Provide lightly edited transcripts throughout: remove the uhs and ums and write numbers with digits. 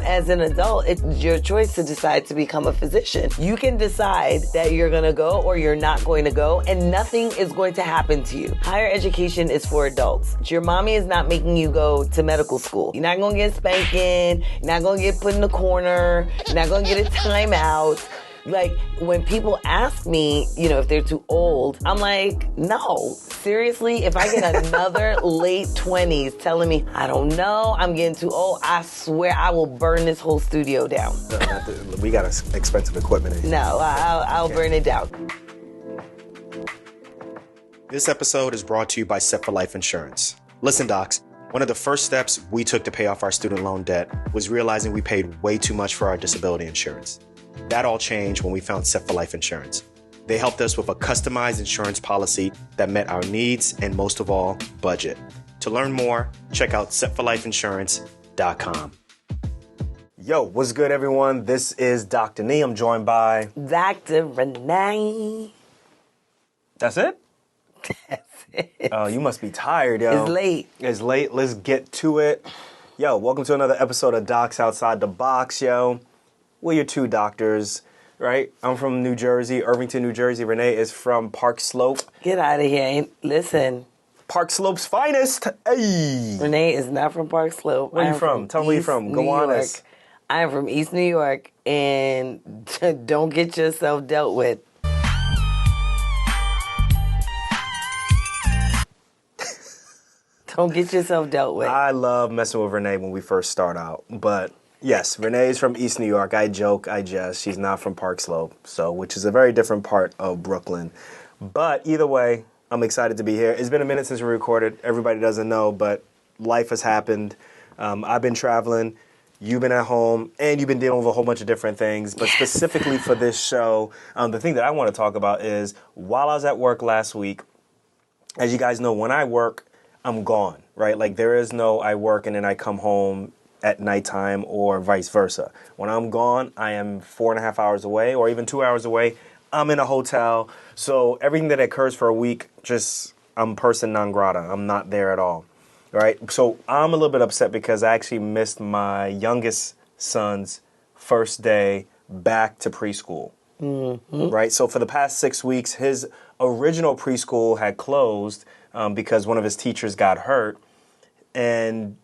as an adult, it's your choice to decide to become a physician. You can decide that you're going to go or you're not going to go, and nothing is going to happen to you. Higher education is for adults. Your mommy is not making you go to medical school. You're not going to get spanking. You're not going to get put in the corner. You're not going to get a timeout. Like, when people ask me, if they're too old, I'm like, no. Seriously, if I get another late 20s telling me, I don't know, I'm getting too old, I swear I will burn this whole studio down. No, we got expensive equipment in here. No, I'll burn it down. This episode is brought to you by Set for Life Insurance. Listen, docs, one of the first steps we took to pay off our student loan debt was realizing we paid way too much for our disability insurance. That all changed when we found Set for Life Insurance. They helped us with a customized insurance policy that met our needs and, most of all, budget. To learn more, check out setforlifeinsurance.com. Yo, what's good, everyone? This is Dr. Nee. I'm joined by... Dr. Renee. That's it? That's it. Oh, you must be tired, yo. It's late. It's late. Let's get to it. Yo, welcome to another episode of Docs Outside the Box, yo. We're your two doctors, right? I'm from New Jersey, Irvington, New Jersey. Renee is from Park Slope. Get out of here. Listen. Park Slope's finest. Hey. Renee is not from Park Slope. Where are you from? Tell me where you're from. Go on us. I am from East New York, and don't get yourself dealt with. Don't get yourself dealt with. I love messing with Renee when we first start out, but... Yes, Renee is from East New York. I joke, I jest. She's not from Park Slope, which is a very different part of Brooklyn. But either way, I'm excited to be here. It's been a minute since we recorded. Everybody doesn't know, but life has happened. I've been traveling. You've been at home, and you've been dealing with a whole bunch of different things. But specifically for this show, the thing that I want to talk about is while I was at work last week, as you guys know, when I work, I'm gone, right? Like there is no I work and then I come home at nighttime or vice versa. When I'm gone, I am 4.5 hours away or even 2 hours away. I'm in a hotel. So everything that occurs for a week, I'm person non grata. I'm not there at all. Right? So I'm a little bit upset because I actually missed my youngest son's first day back to preschool. Mm-hmm. Right? So for the past 6 weeks, his original preschool had closed because one of his teachers got hurt. And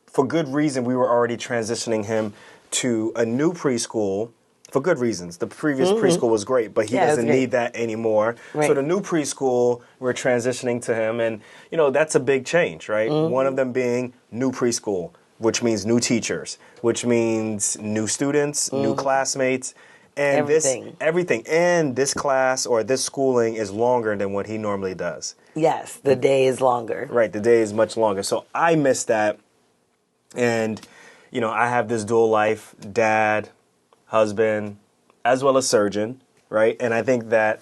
for good reason, we were already transitioning him to a new preschool for good reasons. The previous preschool was great, but he doesn't need that anymore. Right. So the new preschool, we're transitioning to him. And, that's a big change, right? Mm-hmm. One of them being new preschool, which means new teachers, which means new students, new classmates. And everything. And this class or this schooling is longer than what he normally does. Yes, the day is longer. Right, the day is much longer. So I miss that. And, I have this dual life, dad, husband, as well as surgeon, right? And I think that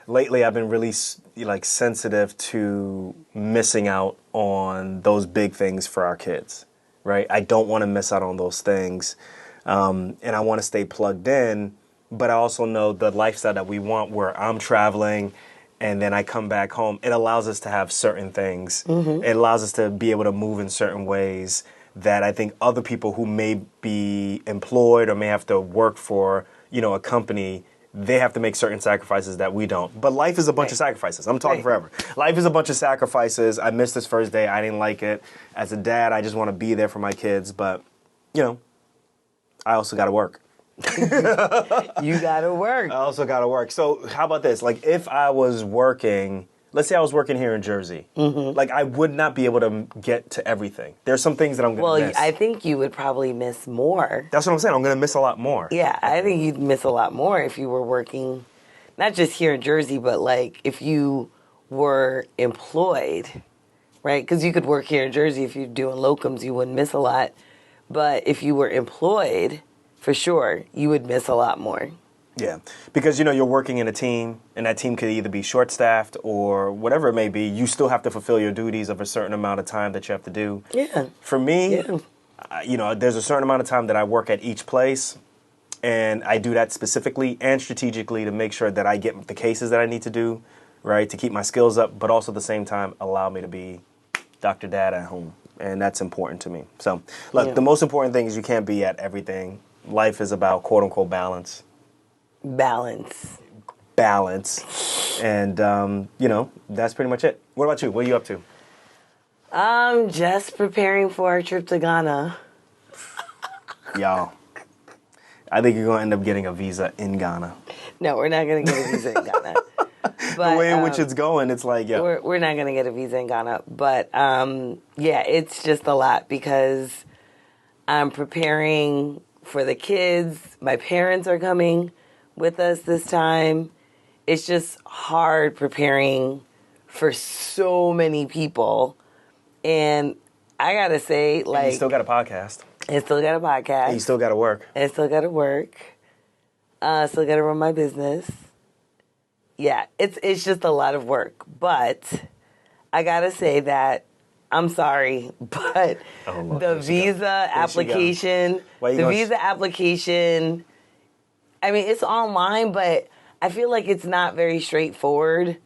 lately I've been really, sensitive to missing out on those big things for our kids, right? I don't want to miss out on those things. And I want to stay plugged in, but I also know the lifestyle that we want where I'm traveling and then I come back home. It allows us to have certain things. Mm-hmm. It allows us to be able to move in certain ways that I think other people who may be employed or may have to work for, a company, they have to make certain sacrifices that we don't. But life is a bunch of sacrifices. I'm talking forever. Life is a bunch of sacrifices. I missed this first day. I didn't like it. As a dad, I just want to be there for my kids. But, I also got to work. You got to work. I also got to work. So how about this? Like if I was working... Let's say I was working here in Jersey. Mm-hmm. I would not be able to get to everything. There's some things that I'm going to miss. Well, I think you would probably miss more. That's what I'm saying. I'm going to miss a lot more. Yeah, I think you'd miss a lot more if you were working, not just here in Jersey, but if you were employed, right? Because you could work here in Jersey. If you're doing locums, you wouldn't miss a lot. But if you were employed, for sure, you would miss a lot more. Yeah, because, you're working in a team, and that team could either be short-staffed or whatever it may be. You still have to fulfill your duties of a certain amount of time that you have to do. Yeah. For me, there's a certain amount of time that I work at each place, and I do that specifically and strategically to make sure that I get the cases that I need to do, right, to keep my skills up, but also at the same time allow me to be Dr. Dad at home. and that's important to me. So, look, the most important thing is you can't be at everything. Life is about quote unquote balance. Balance. And, that's pretty much it. What about you? What are you up to? I'm just preparing for our trip to Ghana. Y'all, I think you're going to end up getting a visa in Ghana. No, we're not going to get a visa in Ghana. But, the way in which it's going, it's like, yeah. We're not going to get a visa in Ghana. But, it's just a lot because I'm preparing for the kids. My parents are coming with us this time. It's just hard preparing for so many people. And I got to say, like... And you still got a podcast. And still got a podcast. And you still got to work. And still got to work. Still got to run my business. Yeah, it's just a lot of work. But I got to say that, I'm sorry, but the visa application... I mean, it's online, but I feel like it's not very straightforward.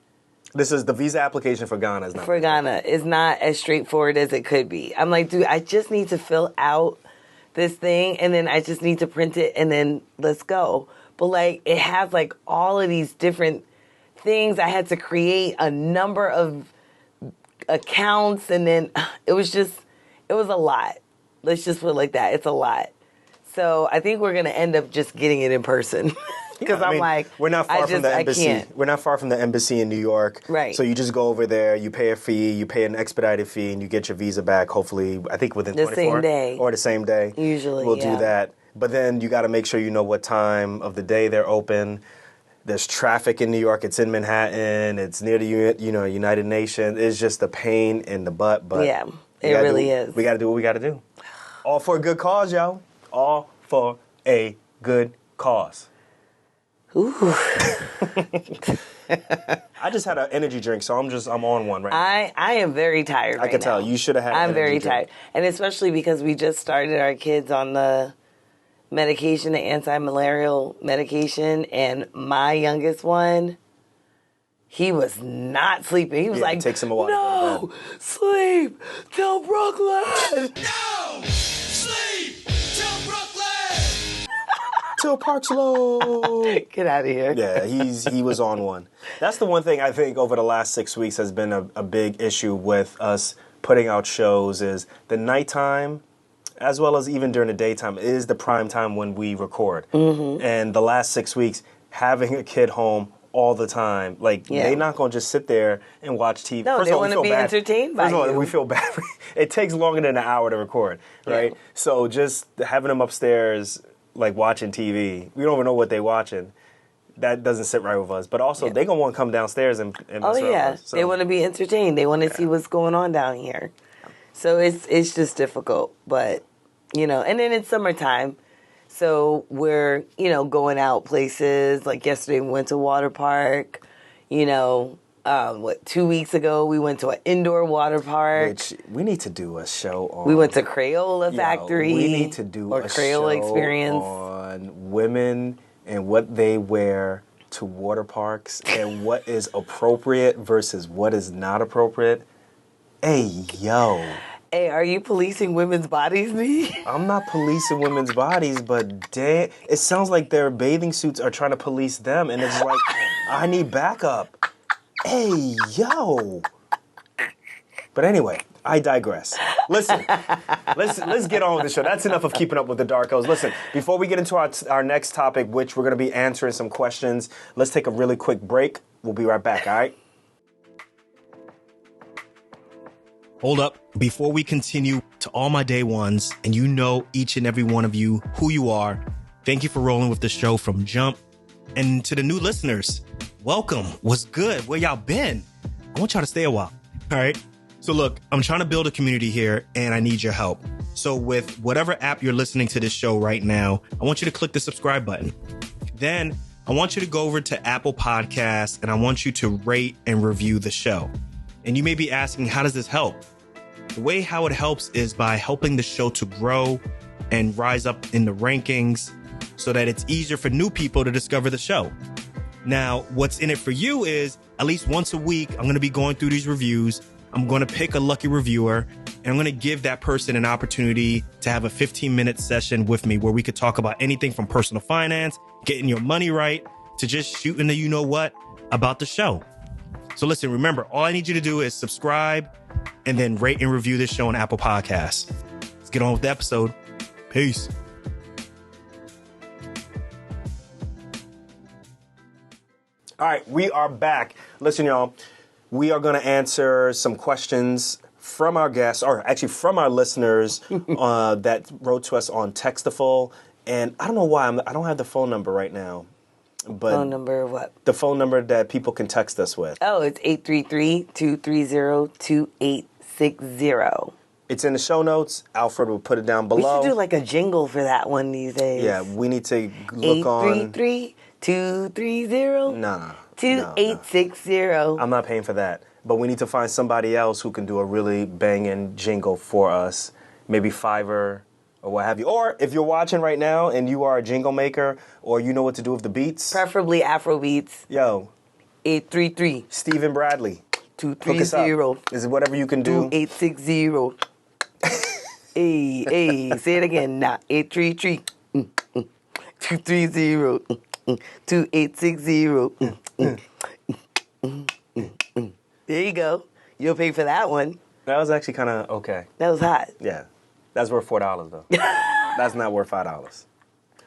This is the visa application for Ghana. Ghana is not as straightforward as it could be. I'm like, dude, I just need to fill out this thing, and then I just need to print it, and then let's go. But, like, it has, like, all of these different things. I had to create a number of accounts, and then it was a lot. Let's just put it like that. It's a lot. So I think we're going to end up just getting it in person. Because we're not far from the embassy. We're not far from the embassy in New York. Right. So you just go over there, you pay a fee, you pay an expedited fee, and you get your visa back, hopefully, I think within 24 the same day. Or the same day. Usually, we'll do that. But then you got to make sure you know what time of the day they're open. There's traffic in New York. It's in Manhattan. It's near the United Nations. It's just a pain in the butt. But yeah, it really is. We got to do what we got to do. All for a good cause, y'all. All for a good cause. Ooh. I just had an energy drink, so I'm on one right now. I am very tired. I can tell. You should have had. I'm very tired, and especially because we just started our kids on the medication, the anti-malarial medication, and my youngest one, he was not sleeping. He was like, it takes him a while. No, sleep till Brooklyn. No, sleep till Brooklyn. Till Park Slope. Get out of here. Yeah, he was on one. That's the one thing I think over the last 6 weeks has been a big issue with us putting out shows is the nighttime, as well as even during the daytime, is the prime time when we record. Mm-hmm. And the last 6 weeks, having a kid home all the time, they're not going to just sit there and watch TV. No, they want to be entertained by you. First of all, we feel bad. It takes longer than an hour to record, right? Yeah. So just having them upstairs, watching TV, we don't even know what they're watching. That doesn't sit right with us. But also, they're going to want to come downstairs and mess around with us. So. They want to be entertained. They want to see what's going on down here. So it's just difficult. But, and then it's summertime. So we're, going out places. Like yesterday we went to water park. 2 weeks ago we went to an indoor water park. Which we need to do a show on. We went to Crayola Factory. We need to do a Crayola show experience on women and what they wear to water parks and what is appropriate versus what is not appropriate. Hey, yo. Hey, are you policing women's bodies, Nee? I'm not policing women's bodies, but damn, it sounds like their bathing suits are trying to police them, and it's like, I need backup. Hey, yo. But anyway, I digress. Listen, let's get on with the show. That's enough of keeping up with the Darkos. Listen, before we get into our next topic, which we're going to be answering some questions, let's take a really quick break. We'll be right back, all right? Hold up. Before we continue, to all my day ones, and each and every one of you who you are, thank you for rolling with the show from jump. And to the new listeners, welcome. What's good? Where y'all been? I want y'all to stay a while. All right. So look, I'm trying to build a community here and I need your help. So with whatever app you're listening to this show right now, I want you to click the subscribe button. Then I want you to go over to Apple Podcasts and I want you to rate and review the show. And you may be asking, how does this help? The way how it helps is by helping the show to grow and rise up in the rankings so that it's easier for new people to discover the show. Now, what's in it for you is at least once a week, I'm going to be going through these reviews. I'm going to pick a lucky reviewer And I'm going to give that person an opportunity to have a 15-minute session with me where we could talk about anything from personal finance, getting your money right, to just shooting the you know what about the show. So listen, remember, all I need you to do is subscribe and then rate and review this show on Apple Podcasts. Let's get on with the episode. Peace. All right, we are back. Listen, y'all, we are going to answer some questions from our guests, or actually from our listeners that wrote to us on Textaful. And I don't know why I don't have the phone number right now. But phone number of what? The phone number that people can text us with. Oh, it's 833-230-2860. It's in the show notes. Alfred will put it down below. We should do like a jingle for that one these days. Yeah, we need to look on... 833-230? No. 2860. I'm not paying for that. But we need to find somebody else who can do a really banging jingle for us. Maybe Fiverr or what have you. Or if you're watching right now and you are a jingle maker or you know what to do with the beats. Preferably Afro beats. Yo. 833. Stephen Bradley. 230. Is it whatever you can do? 2860. Hey, say it again now. 833. 230. 2860. There you go. You'll pay for that one. That was actually kind of okay. That was hot. Yeah. That's worth $4 though. That's not worth $5.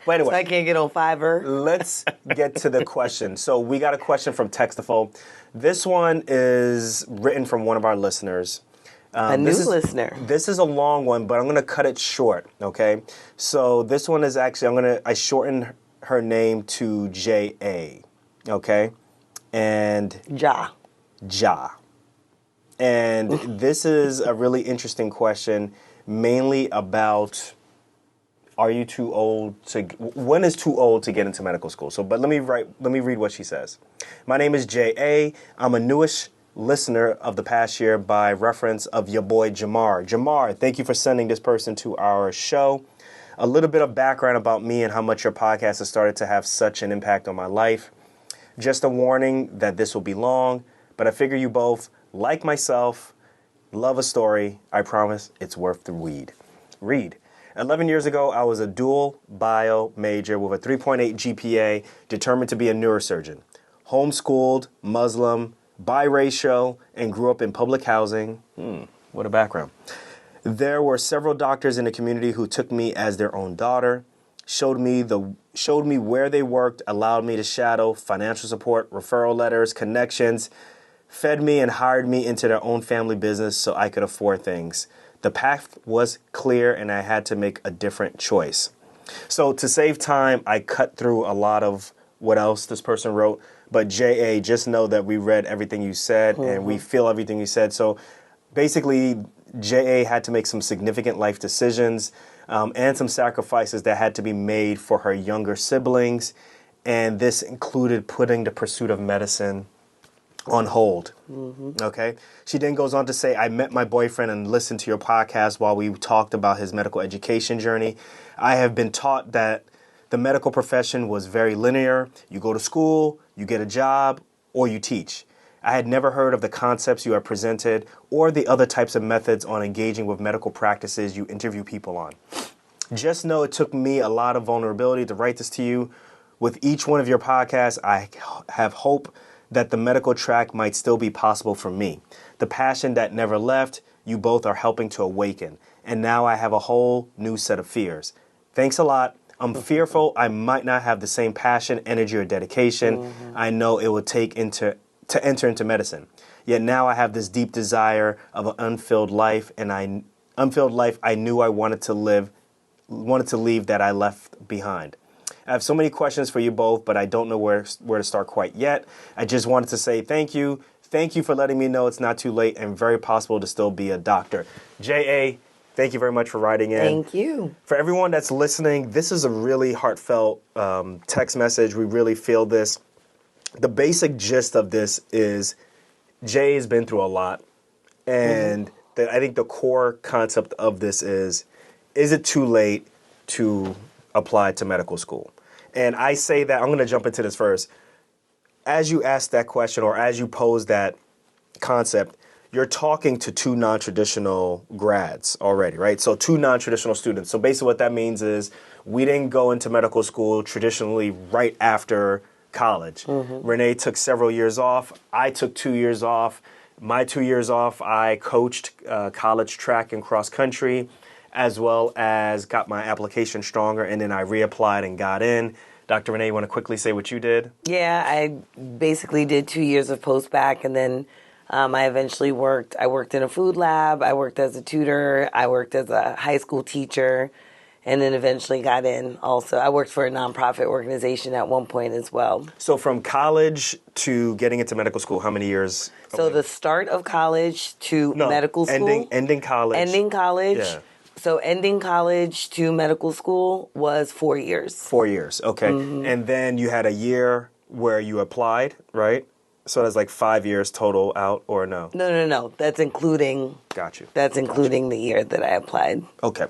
But anyway. So I can't get on Fiverr. Let's get to the question. So we got a question from Textaful. This one is written from one of our listeners. A new listener. This is a long one, but I'm going to cut it short, okay? So this one is actually, I shortened her name to J.A., okay? And... Ja. And this is a really interesting question, mainly about... Are you too old to? When is too old to get into medical school? So, but let me read what she says. My name is J.A. I'm a newish listener of the past year by reference of your boy Jamar. Jamar, thank you for sending this person to our show. A little bit of background about me and how much your podcast has started to have such an impact on my life. Just a warning that this will be long, but I figure you both, like myself, love a story. I promise it's worth the read. 11 years ago, I was a dual bio major with a 3.8 GPA, determined to be a neurosurgeon. Homeschooled, Muslim, biracial, and grew up in public housing. What a background. There were several doctors in the community who took me as their own daughter, showed me where they worked, allowed me to shadow, financial support, referral letters, connections, fed me and hired me into their own family business so I could afford things. The path was clear and I had to make a different choice. So to save time, I cut through a lot of what else this person wrote. But J.A., just know that we read everything you said and we feel everything you said. So basically, J.A. had to make some significant life decisions and some sacrifices that had to be made for her younger siblings. And this included putting the pursuit of medicine on hold. Okay. She then goes on to say, I met my boyfriend and listened to your podcast while we talked about his medical education journey. I have been taught that the medical profession was very linear. You go to school, you get a job, or you teach. I had never heard of the concepts you have presented or the other types of methods on engaging with medical practices you interview people on. Just know it took me a lot of vulnerability to write this to you. With each one of your podcasts, I have hope that the medical track might still be possible for me. The passion that never left, you both are helping to awaken. And now I have a whole new set of fears. Thanks a lot. I'm fearful I might not have the same passion, energy, or dedication I know it would take to enter into medicine. Yet now I have this deep desire of an unfilled life, and I knew I wanted to leave that I left behind. I have so many questions for you both, but I don't know where to start quite yet. I just wanted to say thank you. Thank you for letting me know it's not too late and very possible to still be a doctor. J.A., thank you very much for writing in. Thank you. For everyone that's listening, this is a really heartfelt text message. We really feel this. The basic gist of this is Jay has been through a lot. And I think the core concept of this is it too late to apply to medical school? And I say that, I'm going to jump into this first. As you ask that question or as you pose that concept, you're talking to two non-traditional grads already, right? So two non-traditional students. So basically what that means is we didn't go into medical school traditionally right after college. Renee took several years off. I took 2 years off. My 2 years off, I coached college track and cross country, as well as got my application stronger, and then I reapplied and got in. Dr. Renee, you want to quickly say what you did? Yeah, I basically did 2 years of post-bac, and then I eventually worked. I worked in a food lab. I worked as a tutor. I worked as a high school teacher, and then eventually got in also. I worked for a nonprofit organization at one point as well. So from college to getting into medical school, how many years? So the start of college to medical school. Ending college. Ending college. Yeah. So ending college to medical school was 4 years. 4 years, okay. And then you had a year where you applied, right? So that's like 5 years total out, or no? No. That's including. Got you. That's including the year that I applied. Okay.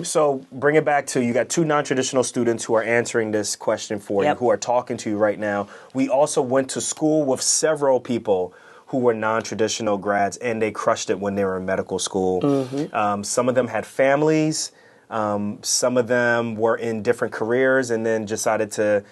So bring it back to, you got two non-traditional students who are answering this question for you, who are talking to you right now. We also went to school with several people who were non-traditional grads, and they crushed it when they were in medical school. Some of them had families. Some of them were in different careers and then decided to,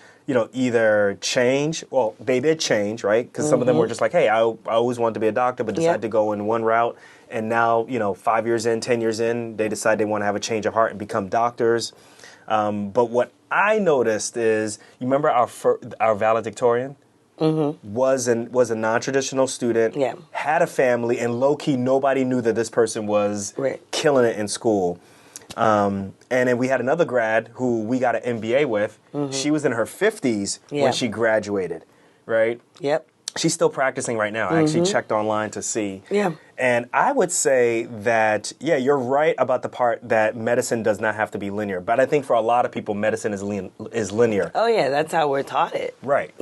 either change. Well, they did change, right? Because some of them were just like, hey, I always wanted to be a doctor, but decided to go in one route. And now, 5 years in, 10 years in, they decide they want to have a change of heart and become doctors. But what I noticed is, you remember our valedictorian? Was a non-traditional student, had a family, and low-key nobody knew that this person was killing it in school. And then we had another grad who we got an MBA with. She was in her 50s when she graduated, right? Yep. She's still practicing right now. I actually checked online to see. Yeah. And I would say that, you're right about the part that medicine does not have to be linear. But I think for a lot of people, medicine is linear. Oh, yeah, that's how we're taught it. Right.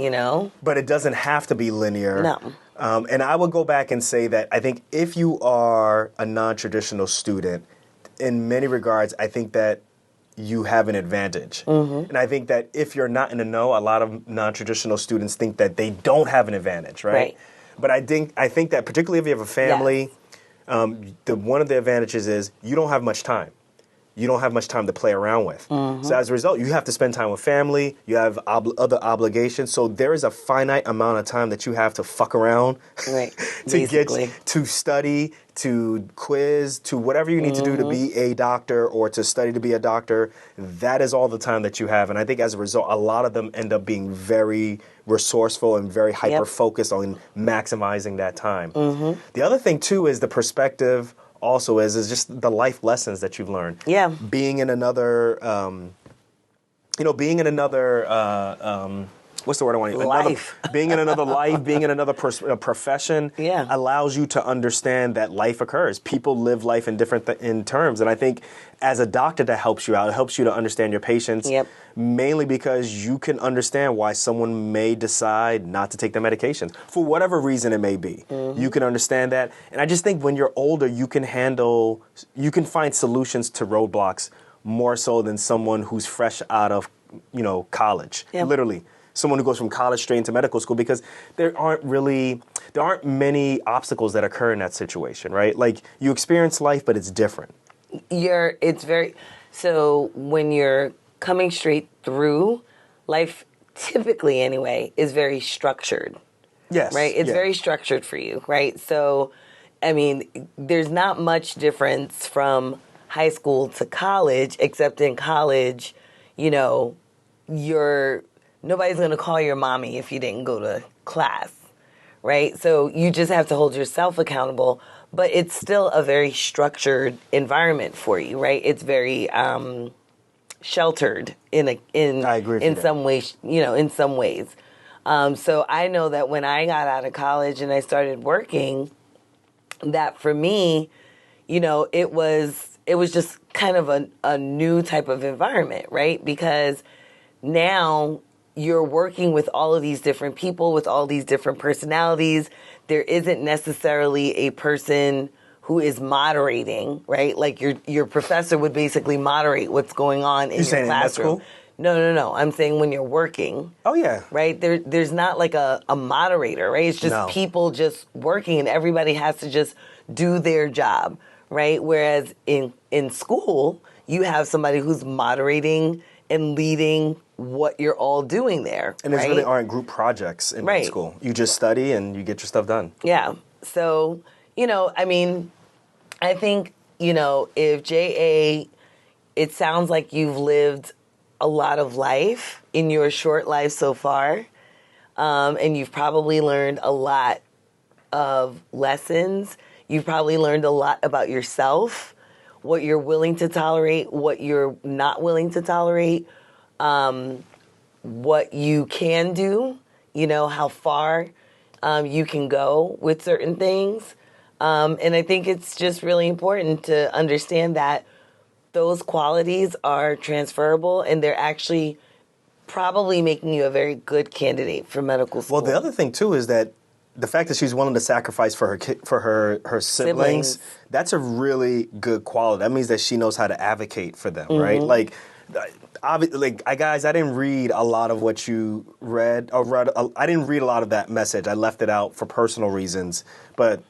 But it doesn't have to be linear. No. And I would go back and say that I think if you are a non-traditional student, in many regards, I think that you have an advantage. And I think that if you're not in the know, a lot of non-traditional students think that they don't have an advantage, right? But I think that particularly if you have a family, one of the advantages is you don't have much time. You don't have much time to play around with. So as a result, you have to spend time with family. You have other obligations. So there is a finite amount of time that you have to fuck around, to study, to quiz, to whatever you need to do to be a doctor or to study to be a doctor. That is all the time that you have. And I think as a result, a lot of them end up being very resourceful and very hyper-focused on maximizing that time. The other thing, too, is the perspective also is just the life lessons that you've learned. Yeah. Being in another, what's the word I want to use? Life. Being in another life, being in another profession allows you to understand that life occurs. People live life in different in terms. And I think as a doctor, that helps you out. It helps you to understand your patients, mainly because you can understand why someone may decide not to take the medications for whatever reason it may be. You can understand that. And I just think when you're older, you can find solutions to roadblocks more so than someone who's fresh out of, college, literally. Someone who goes from college straight into medical school, because there aren't many obstacles that occur in that situation, right? Like, you experience life, but it's different. So when you're coming straight through, life typically anyway is very structured. Yes. Right? It's very structured for you, right? So, I mean, there's not much difference from high school to college, except in college, nobody's going to call your mommy if you didn't go to class, right? So you just have to hold yourself accountable, but it's still a very structured environment for you, right? It's very sheltered in some ways, in some ways. So I know that when I got out of college and I started working, that for me, it was just kind of a new type of environment, right? Because now you're working with all of these different people with all these different personalities. There isn't necessarily a person who is moderating, right? Like your professor would basically moderate what's going on in your classroom. No. I'm saying when you're working. Oh, yeah. Right? There's not like a moderator, right? It's just No. people just working and everybody has to just do their job, right? Whereas in school, you have somebody who's moderating and leading what you're all doing there. And there right? really aren't group projects in Right. school. You just study and you get your stuff done. Yeah. So, I mean, I think, if J.A., it sounds like you've lived a lot of life in your short life so far. And you've probably learned a lot of lessons. You've probably learned a lot about yourself, what you're willing to tolerate, what you're not willing to tolerate, what you can do, how far you can go with certain things. And I think it's just really important to understand that those qualities are transferable and they're actually probably making you a very good candidate for medical school. Well, the other thing, too, is that the fact that she's willing to sacrifice for her siblings, that's a really good quality. That means that she knows how to advocate for them, right? Like, guys, I didn't read a lot of what you read. I didn't read a lot of that message. I left it out for personal reasons. But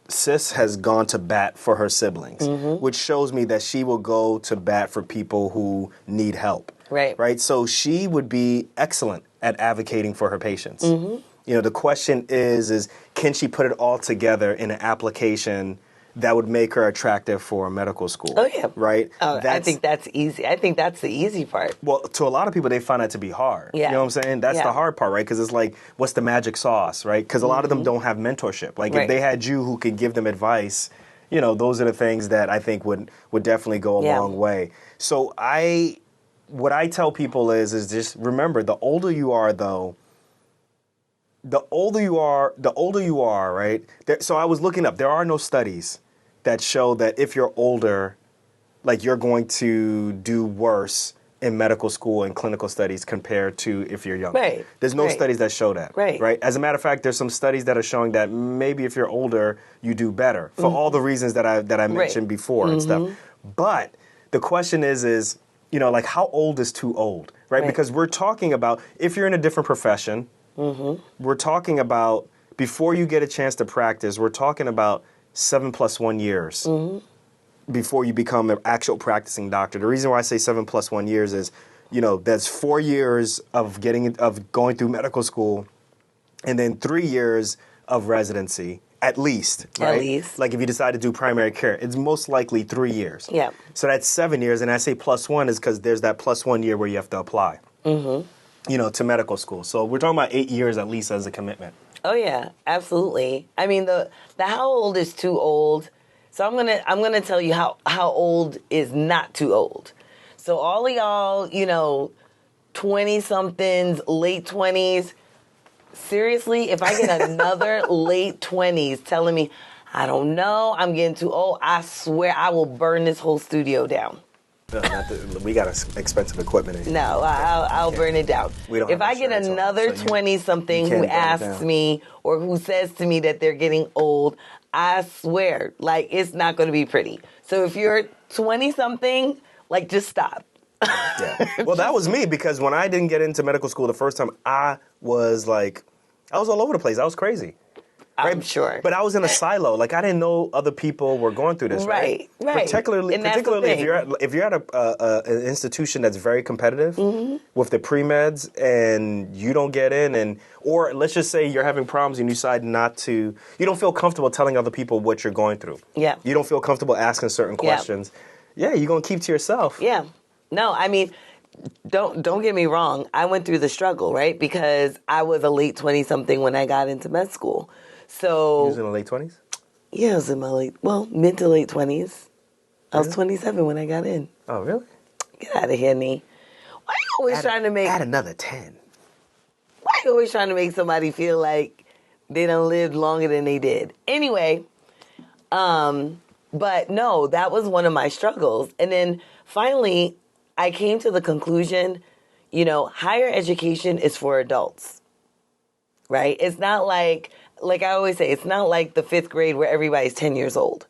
Sis has gone to bat for her siblings, which shows me that she will go to bat for people who need help. Right. Right? So she would be excellent at advocating for her patients. The question is can she put it all together in an application that would make her attractive for a medical school? Oh, yeah. Right? I think that's easy. I think that's the easy part. Well, to a lot of people, they find that to be hard. Yeah. You know what I'm saying? That's Yeah. the hard part, right? Because it's like, what's the magic sauce, right? Because a lot of them don't have mentorship. Like, if they had you who could give them advice, those are the things that I think would definitely go a long way. So what I tell people is just remember, the older you are, though, the older you are, right? So I was looking up, there are no studies that show that if you're older, like you're going to do worse in medical school and clinical studies compared to if you're younger. Right. There's no studies that show that. Right. As a matter of fact, there's some studies that are showing that maybe if you're older, you do better for all the reasons that I mentioned before and stuff. But the question is, like how old is too old, right? Because we're talking about if you're in a different profession, we're talking about before you get a chance to practice, we're talking about 7+1 years before you become an actual practicing doctor. The reason why I say 7+1 years is, that's 4 years of going through medical school, and then 3 years of residency at least. Right? At least. Like if you decide to do primary care, it's most likely 3 years. Yeah. So that's 7 years, and I say +1 is because there's that +1 year where you have to apply. To medical school. So we're talking about 8 years at least as a commitment. Oh yeah, absolutely. I mean the how old is too old. So I'm gonna tell you how old is not too old. So all of y'all, 20 somethings, late 20s. Seriously, if I get another late 20s telling me, I don't know, I'm getting too old, I swear I will burn this whole studio down. We got expensive equipment in here. No, I'll burn it down. We don't if have I get insurance on it, another so 20-something you who can't burn it asks down. me or who says to me that they're getting old, I swear, like, it's not going to be pretty. So if you're 20-something, like, just stop. Yeah. Well, that was me because when I didn't get into medical school the first time, I was all over the place. I was crazy. I'm sure. But I was in a silo. Like I didn't know other people were going through this. Right. Particularly And that's the if you're at an institution that's very competitive with the pre-meds and you don't get in, or let's just say you're having problems and you decide not to. You don't feel comfortable telling other people what you're going through. Yeah. You don't feel comfortable asking certain questions. Yeah, you're gonna keep to yourself. Yeah. No, I mean, don't get me wrong. I went through the struggle, right? Because I was a late 20-something when I got into med school. So You was in the late 20s? yeah, I was in my mid to late 20s. I was 27 when I got in. Oh, really? Get out of here, Nee. Why you always trying to make Add another 10. Why you always trying to make somebody feel like they done lived longer than they did? Anyway, but no, that was one of my struggles. And then finally, I came to the conclusion, higher education is for adults, right? It's not like I always say, it's not like the 5th grade where everybody's 10 years old,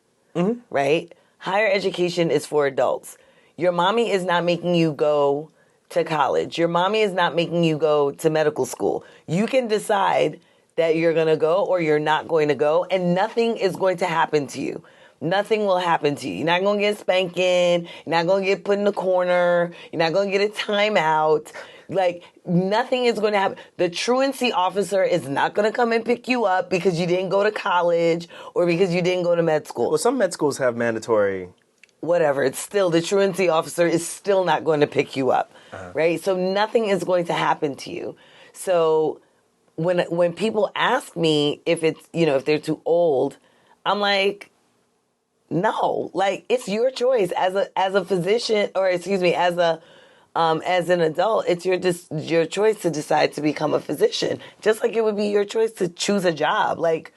right? Higher education is for adults. Your mommy is not making you go to college. Your mommy is not making you go to medical school. You can decide that you're going to go or you're not going to go, and nothing is going to happen to you. Nothing will happen to you. You're not going to get spanking. You're not going to get put in the corner. You're not going to get a timeout. Like, nothing is going to happen. The truancy officer is not going to come and pick you up because you didn't go to college or because you didn't go to med school. Well, some med schools have mandatory... Whatever, it's still, the truancy officer is still not going to pick you up, right? So nothing is going to happen to you. So when people ask me if it's, if they're too old, I'm like, no, like, it's your choice as a physician, or excuse me, as an adult. It's your choice to decide to become a physician, just like it would be your choice to choose a job. Like,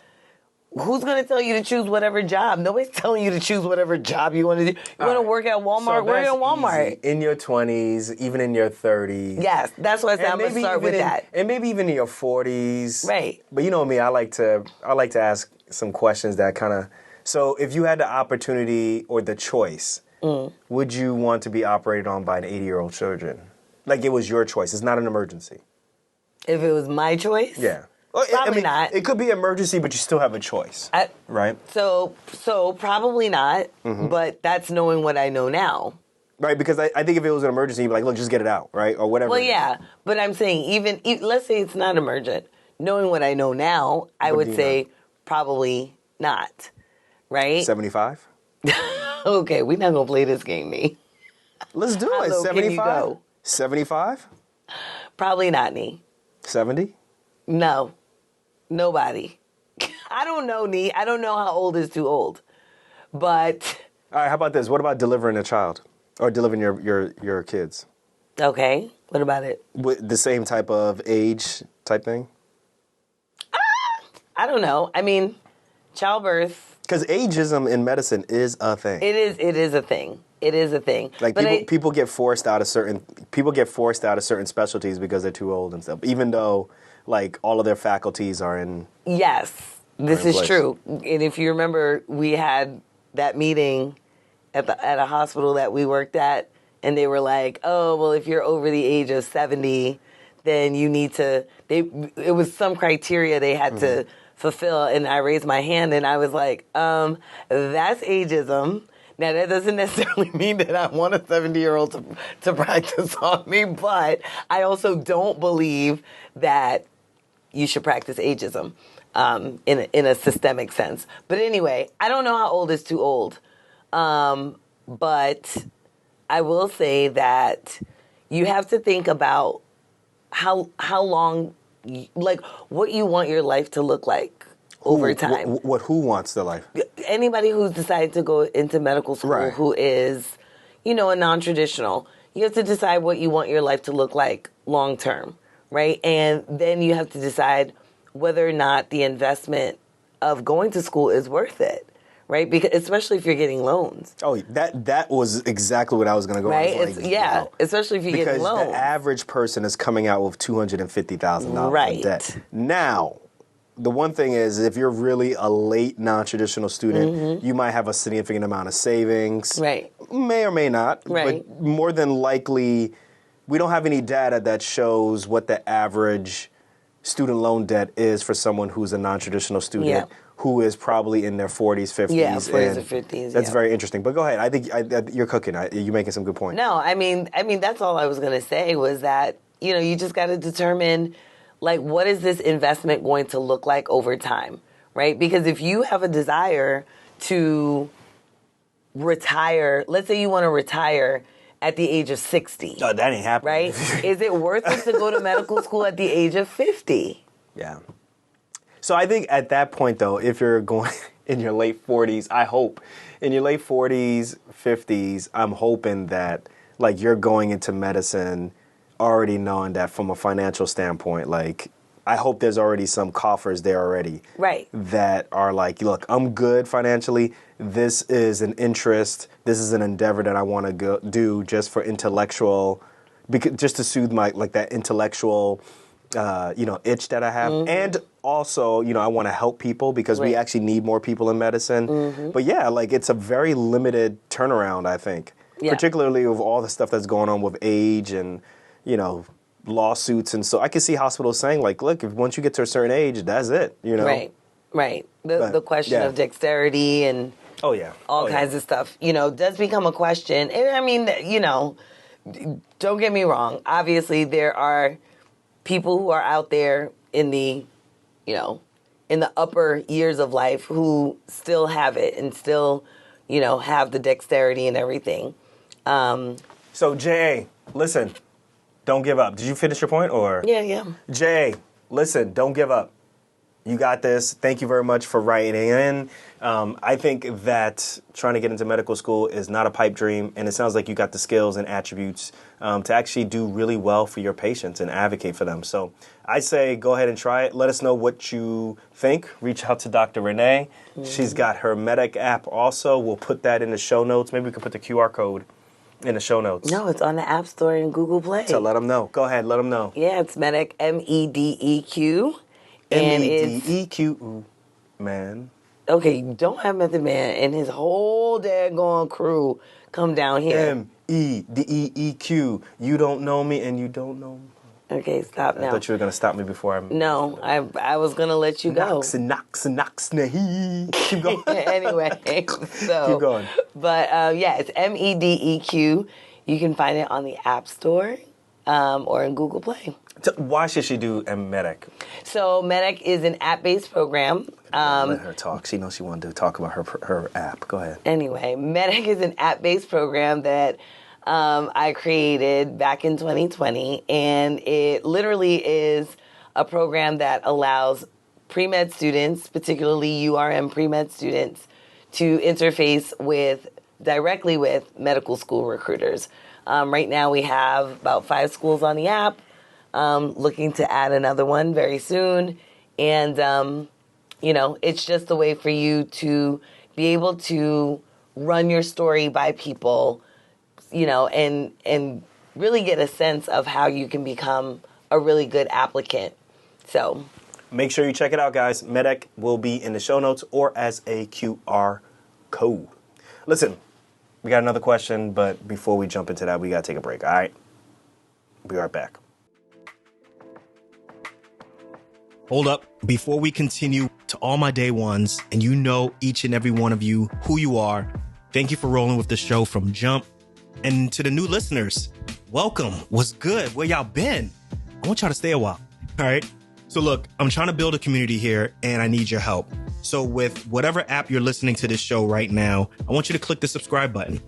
who's going to tell you to choose whatever job? Nobody's telling you to choose whatever job you want to do. You want to work at Walmart? Work at Walmart. Easy. In your 20s, even in your 30s. Yes, that's why I said I'm going to start with that. And maybe even in your 40s. Right. But you know me, I like to ask some questions that kind of... So if you had the opportunity or the choice, would you want to be operated on by an 80-year-old surgeon? Like, it was your choice. It's not an emergency. If it was my choice? Yeah. Probably not. It could be an emergency, but you still have a choice, right? So probably not, but that's knowing what I know now. Right, because I think if it was an emergency, you'd be like, look, just get it out, right? Or whatever. Well, yeah, but I'm saying even let's say it's not emergent. Knowing what I know now, I would say probably not, right? 75? Okay, we're not going to play this game, Nee. Let's do How it. low can you 75? go? 75? Probably not, Nee. 70? No. Nobody. I don't know, Nee. I don't know how old is too old. But... All right, how about this? What about delivering a child? Or delivering your kids? Okay. What about it? With the same type of age type thing? I don't know. I mean, childbirth... Because ageism in medicine is a thing. It is a thing. It is a thing. Like, people get forced out of certain specialties because they're too old and stuff, even though, like, all of their faculties are in... Yes, this is place. true. And if you remember, we had that meeting at a hospital that we worked at, and they were like, oh, well, if you're over the age of 70, then you need to... It was some criteria they had to fulfill, and I raised my hand, and I was like, that's ageism. Now, that doesn't necessarily mean that I want a 70-year-old to practice on me, but I also don't believe that you should practice ageism in a systemic sense. But anyway, I don't know how old is too old, but I will say that you have to think about how long, like, what you want your life to look like over time. Who wants the life? Anybody who's decided to go into medical school who is, a non-traditional, you have to decide what you want your life to look like long term, right? And then you have to decide whether or not the investment of going to school is worth it, right? Because especially if you're getting loans. Oh, that was exactly what I was going to go right? on. Like, especially if you're getting loans. Because the average person is coming out with $250,000 in debt. Now, the one thing is, if you're really a late non-traditional student, you might have a significant amount of savings. Right. May or may not. Right. But more than likely, we don't have any data that shows what the average student loan debt is for someone who's a non-traditional student who is probably in their 40s, 50s. Yeah, 40s or 50s. That's very interesting. But go ahead. I think you're cooking. You're making some good points. No, I mean, that's all I was going to say was that, you just got to determine, like, what is this investment going to look like over time, right? Because if you have a desire to retire, let's say you want to retire at the age of 60. Oh, that ain't happening. Right? Is it worth it to go to medical school at the age of 50? Yeah. So I think at that point, though, if you're going in your late 40s, I hope, in your late 40s, 50s, I'm hoping that, like, you're going into medicine already knowing that from a financial standpoint, like, I hope there's already some coffers there already. Right. That are like, look, I'm good financially. This is an interest. This is an endeavor that I want to do just for intellectual, just to soothe my, like, that intellectual, itch that I have. And also, I want to help people because we actually need more people in medicine. But yeah, like, it's a very limited turnaround, I think. Yeah. Particularly with all the stuff that's going on with age and lawsuits. And so I can see hospitals saying, like, look, if once you get to a certain age, that's it, Right. The question of dexterity and all kinds of stuff, does become a question. And I mean, don't get me wrong. Obviously, there are people who are out there in the, in the upper years of life who still have it and still, have the dexterity and everything. So, J.A., listen, don't give up. Did you finish your point, or? Yeah. J.A., listen, don't give up. You got this. Thank you very much for writing in. I think that trying to get into medical school is not a pipe dream, and it sounds like you got the skills and attributes to actually do really well for your patients and advocate for them. So I say go ahead and try it. Let us know what you think. Reach out to Dr. Renee. Mm-hmm. She's got her Medeq app also. We'll put that in the show notes. Maybe we could put the QR code in the show notes. No, it's on the App Store and Google Play. So let them know. Go ahead, let them know. Yeah, it's Medeq, Medeq. Medeq, man. Okay, don't have Method Man and his whole daggone crew come down here. Medeq. You don't know me and you don't know me. Okay, stop now. I thought you were going to stop me before I... No, I was going to let you go. Knocks. Keep going. Anyway, so... Keep going. But, it's Medeq. You can find it on the App Store or in Google Play. Why should she do Medeq? So Medeq is an app-based program. Let her talk. She knows she wanted to talk about her app. Go ahead. Anyway, Medeq is an app-based program that I created back in 2020, and it literally is a program that allows pre-med students, particularly URM pre-med students, to interface directly with medical school recruiters. Right now we have about 5 schools on the app. Looking to add another one very soon. And, it's just a way for you to be able to run your story by people, and really get a sense of how you can become a really good applicant. So make sure you check it out, guys. Medeq will be in the show notes or as a QR code. Listen, we got another question, but before we jump into that, we got to take a break, all right? Be right back. Hold up. Before we continue, to all my day ones, and each and every one of you who you are, thank you for rolling with the show from Jump. And to the new listeners, welcome. What's good? Where y'all been? I want y'all to stay a while. All right. So look, I'm trying to build a community here and I need your help. So with whatever app you're listening to this show right now, I want you to click the subscribe button.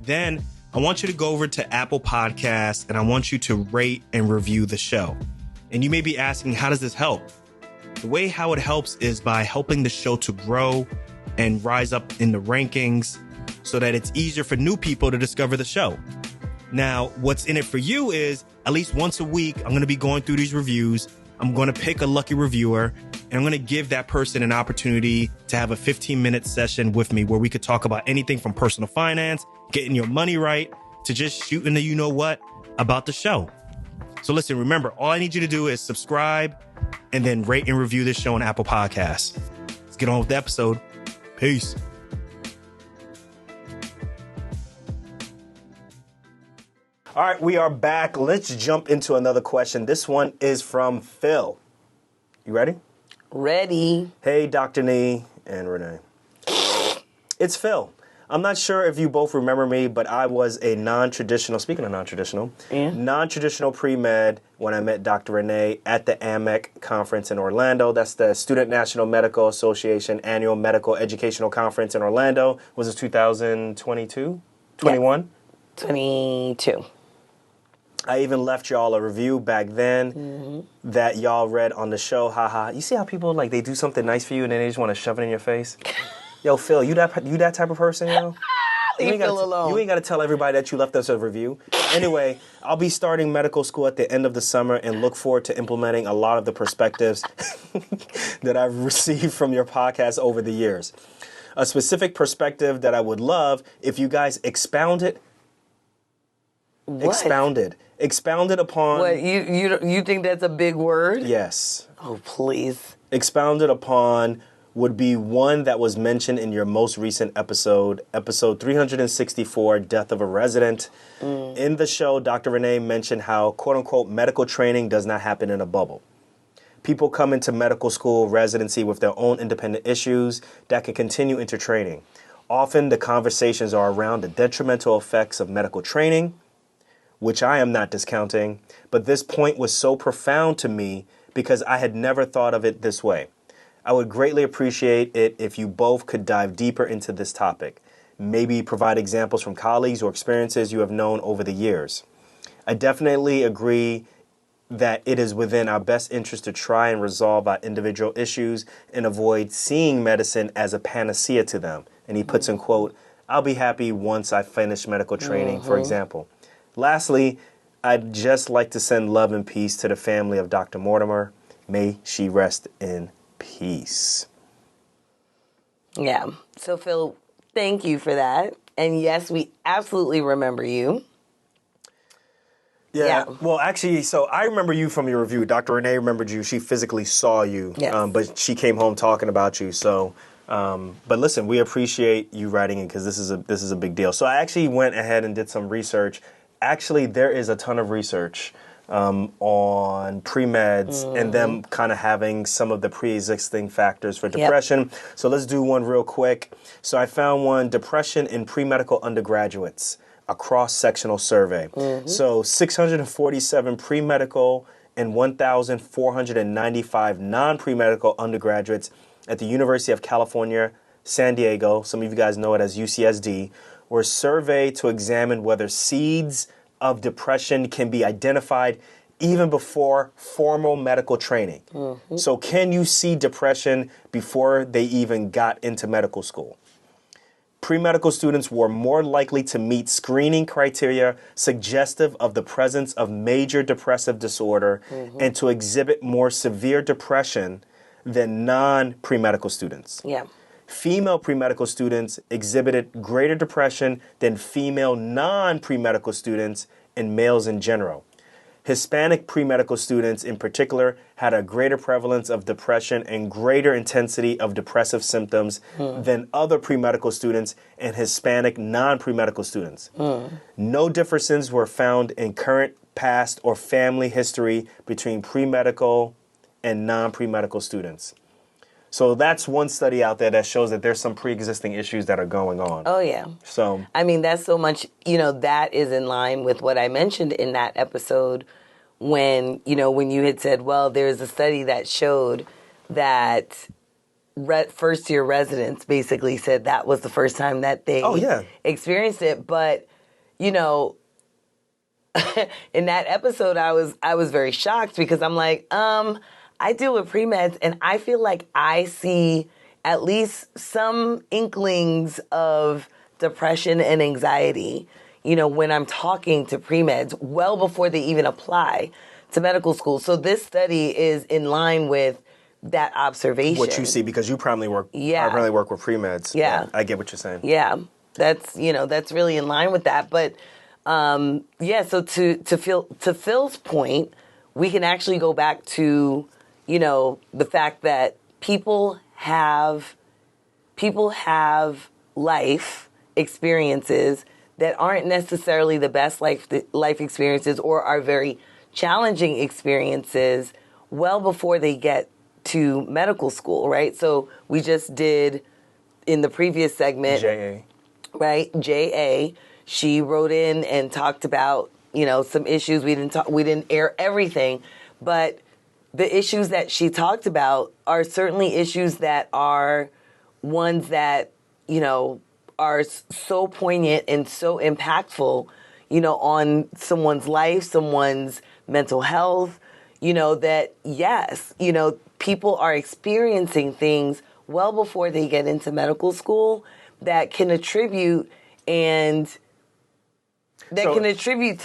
Then I want you to go over to Apple Podcasts and I want you to rate and review the show. And you may be asking, how does this help? The way how it helps is by helping the show to grow and rise up in the rankings so that it's easier for new people to discover the show. Now, what's in it for you is at least once a week, I'm going to be going through these reviews. I'm going to pick a lucky reviewer and I'm going to give that person an opportunity to have a 15-minute session with me where we could talk about anything from personal finance, getting your money right, to just shooting the you-know-what about the show. So listen, remember, all I need you to do is subscribe and then rate and review this show on Apple Podcasts. Let's get on with the episode. Peace. All right, we are back. Let's jump into another question. This one is from Phil. You ready? Ready. Hey, Dr. Nee and Renee. It's Phil. I'm not sure if you both remember me, but I was a non-traditional, speaking of non-traditional, non-traditional pre-med when I met Dr. Renee at the AMEC conference in Orlando. That's the Student National Medical Association Annual Medical Educational Conference in Orlando. Was it 2022? 21? 22. I even left y'all a review back then that y'all read on the show. Haha. You see how people, like, they do something nice for you and then they just want to shove it in your face? Yo, Phil, you that type of person, yo? Leave Phil alone. You ain't got to tell everybody that you left us a review. Anyway, I'll be starting medical school at the end of the summer and look forward to implementing a lot of the perspectives that I've received from your podcast over the years. A specific perspective that I would love if you guys expounded upon... What, you think that's a big word? Yes. Oh, please. Expounded upon would be one that was mentioned in your most recent episode 364, Death of a Resident. In the show, Dr. Renee mentioned how, quote-unquote, medical training does not happen in a bubble. People come into medical school residency with their own independent issues that can continue into training. Often, the conversations are around the detrimental effects of medical training, which I am not discounting, but this point was so profound to me because I had never thought of it this way. I would greatly appreciate it if you both could dive deeper into this topic. Maybe provide examples from colleagues or experiences you have known over the years. I definitely agree that it is within our best interest to try and resolve our individual issues and avoid seeing medicine as a panacea to them. And he puts in quote, I'll be happy once I finish medical training, for example. Lastly, I'd just like to send love and peace to the family of Dr. Mortimer. May she rest in peace. Yeah. So, Phil, thank you for that. And yes, we absolutely remember you. Yeah. Well, actually, so I remember you from your review. Dr. Renee remembered you. She physically saw you, Yes. But she came home talking about you. So, but listen, we appreciate you writing it because this is a big deal. So I actually went ahead and did some research. Actually, there is a ton of research on pre-meds and them kind of having some of the pre-existing factors for depression. So let's do one real quick. So I found one, depression in pre-medical undergraduates, a cross-sectional survey. So 647 pre-medical and 1,495 non-pre-medical undergraduates at the University of California, San Diego, some of you guys know it as UCSD, were surveyed to examine whether seeds of depression can be identified even before formal medical training. So can you see depression before they even got into medical school? Pre-medical students were more likely to meet screening criteria suggestive of the presence of major depressive disorder and to exhibit more severe depression than non-pre-medical students. Yeah. Female pre-medical students exhibited greater depression than female non-pre-medical students and males in general. Hispanic pre-medical students in particular had a greater prevalence of depression and greater intensity of depressive symptoms than other pre-medical students and Hispanic non-pre-medical students. No differences were found in current, past, or family history between pre-medical and non-pre-medical students. So that's one study out there that shows that there's some pre-existing issues that are going on. Oh, yeah. So, I mean, that's so much, that is in line with what I mentioned in that episode when you had said, well, there's a study that showed that first-year residents basically said that was the first time that they experienced it. But, in that episode, I was very shocked because I'm like, I deal with pre-meds, and I feel like I see at least some inklings of depression and anxiety, when I'm talking to pre-meds well before they even apply to medical school. So this study is in line with that observation. what you see, because you primarily work with pre-meds. Yeah. I get what you're saying. Yeah, that's really in line with that. But so to Phil's point, we can actually go back to the fact that people have life experiences that aren't necessarily the best life experiences or are very challenging experiences well before they get to medical school, right? So we just did in the previous segment, JA. right? JA, she wrote in and talked about, some issues. We didn't air everything, but the issues that she talked about are certainly issues that are ones that, are so poignant and so impactful, on someone's life, someone's mental health, that yes, people are experiencing things well before they get into medical school that can attribute to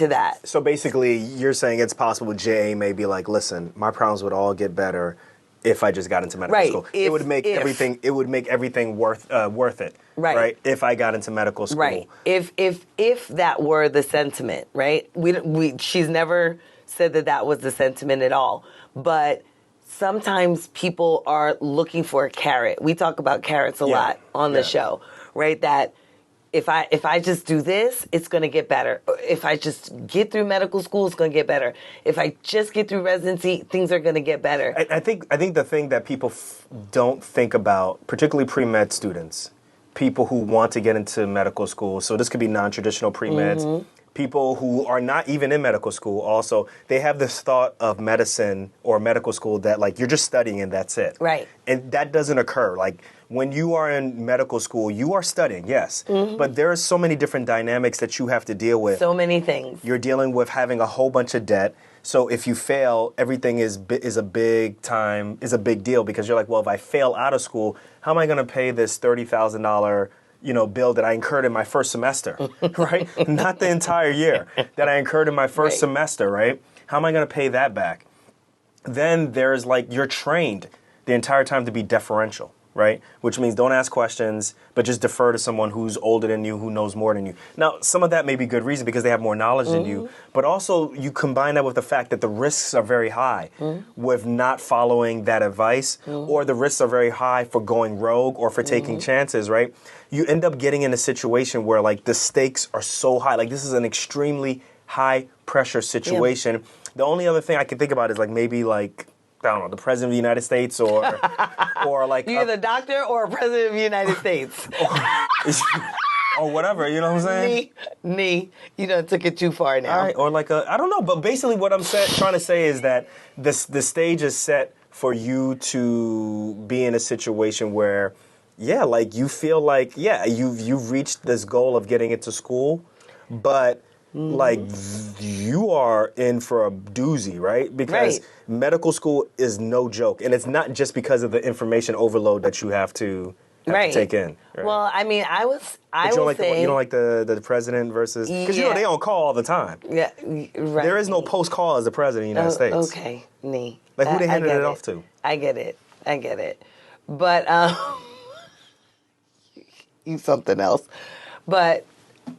that. So basically, you're saying it's possible JA may be like, listen, my problems would all get better if I just got into medical school. It would make everything worth it. Right. If I got into medical school. Right. If that were the sentiment, right? She's never said that was the sentiment at all. But sometimes people are looking for a carrot. We talk about carrots a lot on the show, right? That if I just do this, it's going to get better. If I just get through medical school, it's going to get better. If I just get through residency, things are going to get better. I think the thing that people don't think about, particularly pre-med students, people who want to get into medical school, so this could be non-traditional pre-meds, people who are not even in medical school also, they have this thought of medicine or medical school that, like, you're just studying and that's it. Right. And that doesn't occur. Like, when you are in medical school, you are studying, yes, but there are so many different dynamics that you have to deal with. So many things. You're dealing with having a whole bunch of debt. So if you fail, everything is a big deal, because you're like, well, if I fail out of school, how am I going to pay this $30,000 bill that I incurred in my first semester, right? Not the entire year that I incurred in my first semester, right? How am I going to pay that back? Then there's, like, you're trained the entire time to be deferential, right? Which means don't ask questions, but just defer to someone who's older than you, who knows more than you. Now, some of that may be good reason because they have more knowledge than you, but also you combine that with the fact that the risks are very high with not following that advice, or the risks are very high for going rogue or for taking chances, right? You end up getting in a situation where, like, the stakes are so high. Like, this is an extremely high pressure situation. Yeah. The only other thing I can think about is, like, maybe, like, I don't know, the president of the United States, or like you're the doctor or a president of the United States, or whatever. You know what I'm saying? You done took it too far now. All right, or like I don't know, but basically what I'm trying to say is that the stage is set for you to be in a situation where, like, you feel like you've reached this goal of getting into school, but like, you are in for a doozy, right? Because medical school is no joke. And it's not just because of the information overload that you have to take in. Right? Well, I mean, you don't like the president versus... Because, they on call all the time. Yeah, right. There is no post-call as the president of the United States. Okay, Like, who they handed it off to? I get it. But, you something else. But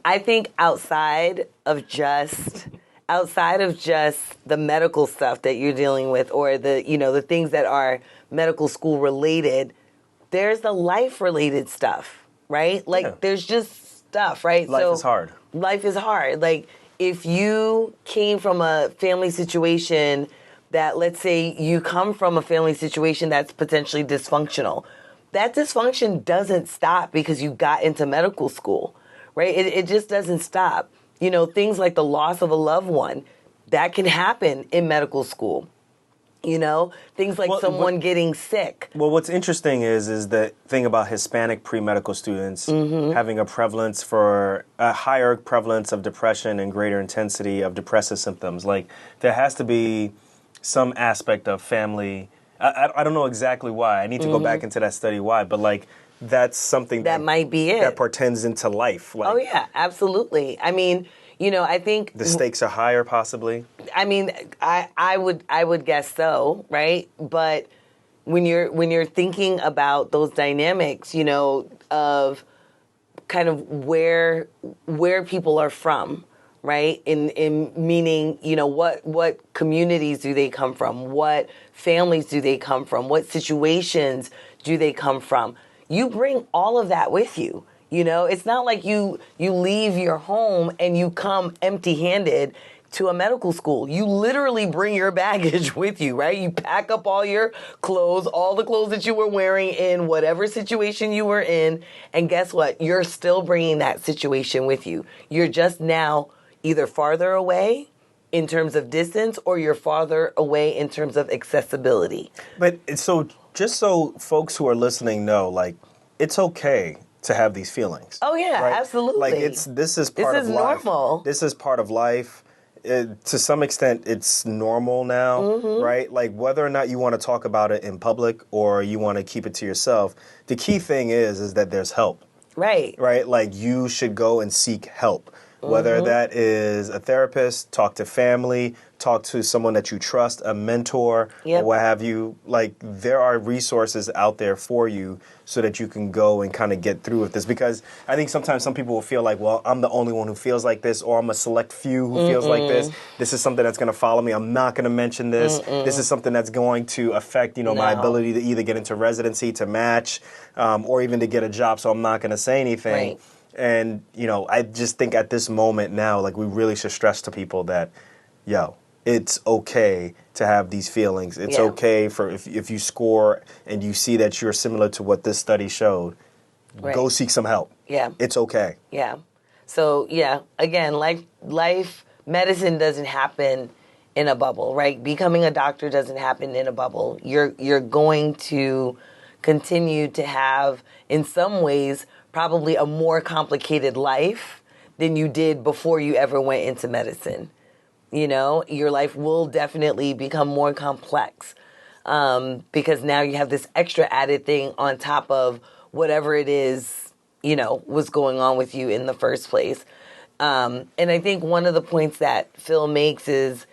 I think outside of just the medical stuff that you're dealing with, or the things that are medical school related, there's the life related stuff, right? Like, there's just stuff, right? Life is hard. Life is hard. Like, if you came from a family situation that, let's say you come from a family situation that's potentially dysfunctional, that dysfunction doesn't stop because you got into medical school. Right? It just doesn't stop. Things like the loss of a loved one, that can happen in medical school. Things like someone getting sick. Well, what's interesting is the thing about Hispanic pre-medical students having a higher prevalence of depression and greater intensity of depressive symptoms. Like, there has to be some aspect of family. I don't know exactly why. I need to go back into that study why, but, like, that's something that might be it. That portends into life. Like, oh yeah, absolutely. I mean, I think the stakes are higher, possibly. I mean, I would guess so, right? But when you're thinking about those dynamics, of kind of where people are from, right? In meaning, what communities do they come from? What families do they come from? What situations do they come from? You bring all of that with you. It's not like you leave your home and you come empty-handed to a medical school. You literally bring your baggage with you, right? You pack up all your clothes, all the clothes that you were wearing in whatever situation you were in, and guess what? You're still bringing that situation with you. You're just now either farther away in terms of distance, or you're farther away in terms of accessibility. But just so folks who are listening know, like, it's okay to have these feelings. Oh yeah, right? Absolutely. Like, this is part of life. Normal. This is part of life. To some extent, it's normal now, right? Like, whether or not you want to talk about it in public or you want to keep it to yourself, the key thing is that there's help. Right. Right? Like, you should go and seek help. Whether that is a therapist, talk to family, talk to someone that you trust, a mentor, or what have you. Like, there are resources out there for you so that you can go and kind of get through with this. Because I think sometimes some people will feel like, well, I'm the only one who feels like this, or I'm a select few who feels like this. This is something that's going to follow me. I'm not going to mention this. This is something that's going to affect, my ability to either get into residency, to match, or even to get a job. So I'm not going to say anything. Right. And, I just think at this moment now, like, we really should stress to people that, it's okay to have these feelings. It's okay for if you score and you see that you're similar to what this study showed, go seek some help. Yeah. It's okay. Yeah. So, again, life, medicine doesn't happen in a bubble, right? Becoming a doctor doesn't happen in a bubble. You're going to continue to have, in some ways, probably a more complicated life than you did before you ever went into medicine. Your life will definitely become more complex because now you have this extra added thing on top of whatever it is, was going on with you in the first place. And I think one of the points that Phil makes is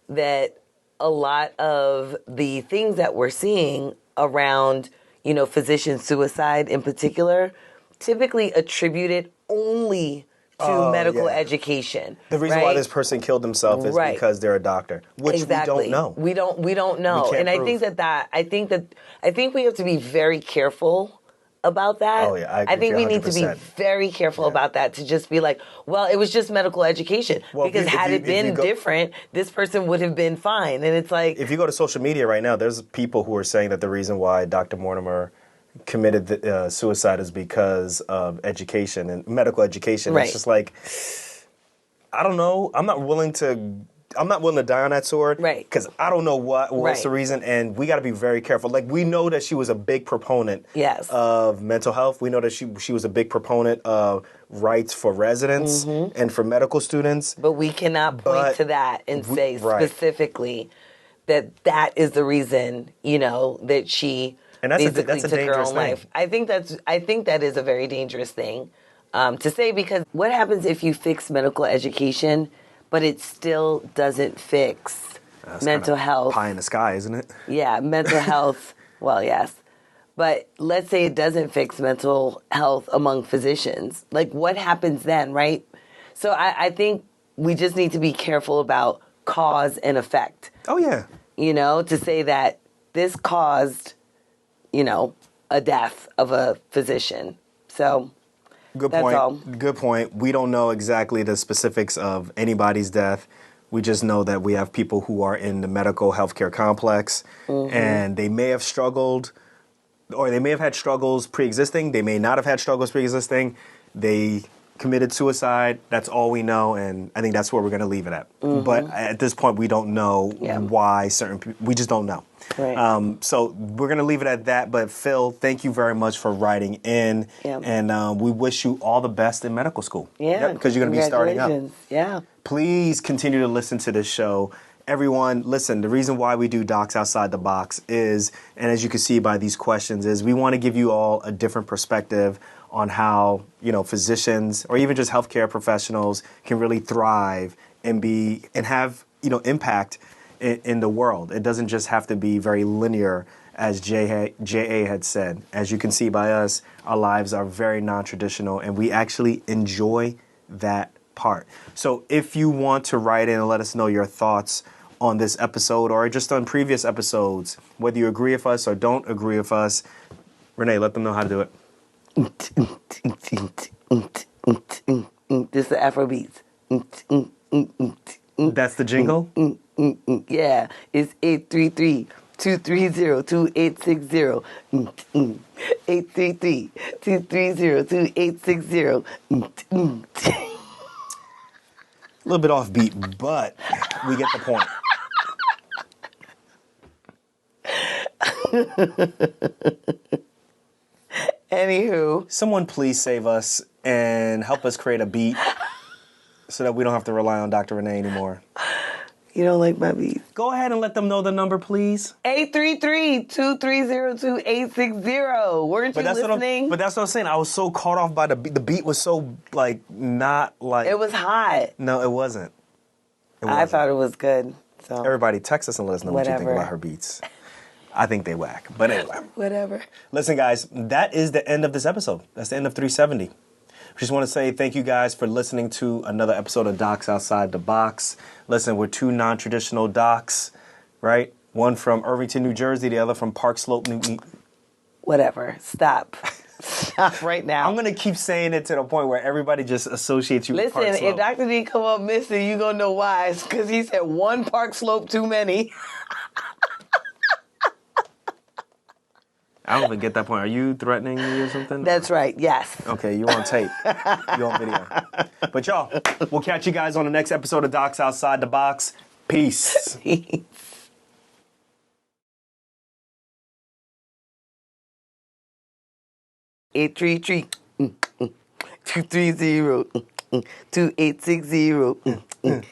that a lot of the things that we're seeing around, physician suicide in particular, typically attributed only to medical education. The reason why this person killed himself is because they're a doctor, which we don't know. We don't know. And prove. I think we have to be very careful about that. Oh, yeah, I think we need to be 100%. very careful about that, to just be like, well, it was just medical education. Well, because had it been different, this person would have been fine. And it's like, if you go to social media right now, there's people who are saying that the reason why Dr. Mortimer committed suicide is because of education and medical education. Right. It's just like, I don't know. I'm not willing to die on that sword. Right. Because I don't know what's the reason, and we got to be very careful. Like, we know that she was a big proponent of mental health. We know that she was a big proponent of rights for residents and for medical students. But we cannot point to that and say specifically that is the reason, that she basically took her own life. I think that is a very dangerous thing to say, because what happens if you fix medical education, but it still doesn't fix mental health? Pie in the sky, isn't it? Yeah, mental health. Well, yes. But let's say it doesn't fix mental health among physicians. Like, what happens then, right? So I think we just need to be careful about cause and effect. Oh, yeah. To say that this caused, a death of a physician. So Good that's point. all. Good point. We don't know exactly the specifics of anybody's death. We just know that we have people who are in the medical healthcare complex, and they may have struggled, or they may have had struggles pre-existing. They may not have had struggles pre-existing. They committed suicide. That's all we know, and I think that's where we're going to leave it at. But at this point, we don't know why certain people. We just don't know. Right. So we're going to leave it at that. But Phil, thank you very much for writing in, and we wish you all the best in medical school. Yeah, because you're going to be starting up. Yeah. Please continue to listen to this show. Everyone, listen, the reason why we do Docs Outside the Box is, and as you can see by these questions, is we want to give you all a different perspective on how, physicians or even just healthcare professionals can really thrive and have, impact in the world. It doesn't just have to be very linear, as J.A. had said. As you can see by us, our lives are very non-traditional, and we actually enjoy that part. So if you want to write in and let us know your thoughts on this episode or just on previous episodes, whether you agree with us or don't agree with us, Renee, let them know how to do it. This is the Afro beats. That's the jingle? Yeah, it's 833-230-2860. 833-230-2860. A little bit off beat, but we get the point. Anywho. Someone please save us and help us create a beat so that we don't have to rely on Dr. Renee anymore. You don't like my beats? Go ahead and let them know the number, please. 833-230-2860. Weren't you listening? But that's what I'm saying. I was so caught off by the beat. The beat was so, like, not like... It was hot. No, it wasn't. I thought it was good. So Everybody, text us and let us know what you think about her beats. I think they whack. But anyway. Whatever. Listen, guys, that is the end of this episode. That's the end of 370. Just want to say thank you guys for listening to another episode of Docs Outside the Box. Listen, we're two non-traditional docs, right? One from Irvington, New Jersey, the other from Park Slope, New... Whatever. Stop. Stop right now. I'm going to keep saying it to the point where everybody just associates you with Park Slope. Listen, if Dr. D come up missing, you're going to know why. It's because he said one Park Slope too many. I don't even get that point. Are you threatening me or something? That's right, yes. Okay, you on tape. You on video. But y'all, we'll catch you guys on the next episode of Docs Outside the Box. Peace. Peace. 833-230-2860.